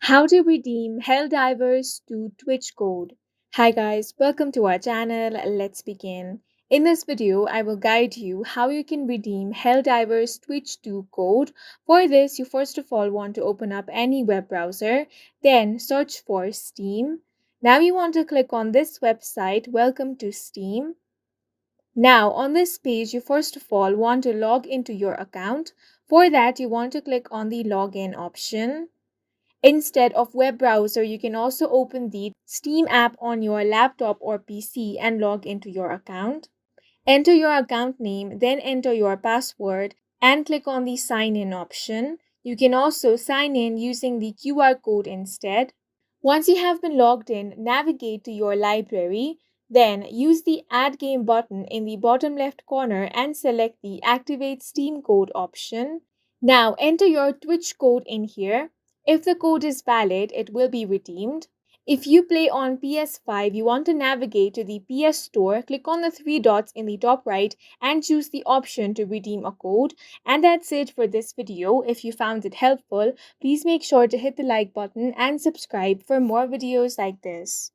How to redeem Helldivers to Twitch code. Hi guys, welcome to our channel. Let's begin. In this video, I will guide you how you can redeem Helldivers Twitch 2 code. For this, you first of all want to open up any web browser, then search for Steam. Now you want to click on this website, Welcome to Steam. Now on this page, you first of all want to log into your account. For that, you want to click on the login option. Instead of web browser, you can also open the Steam app on your laptop or PC and log into your account. Enter your account name, then enter your password and click on the sign in option. You can also sign in using the QR code instead. Once you have been logged in, navigate to your library. Then use the Add Game button in the bottom left corner and select the Activate Steam Code option. Now enter your Twitch code in here. If the code is valid, it will be redeemed. If you play on PS5, you want to navigate to the PS Store, click on the three dots in the top right and choose the option to redeem a code. And that's it for this video. If you found it helpful, please make sure to hit the like button and subscribe for more videos like this.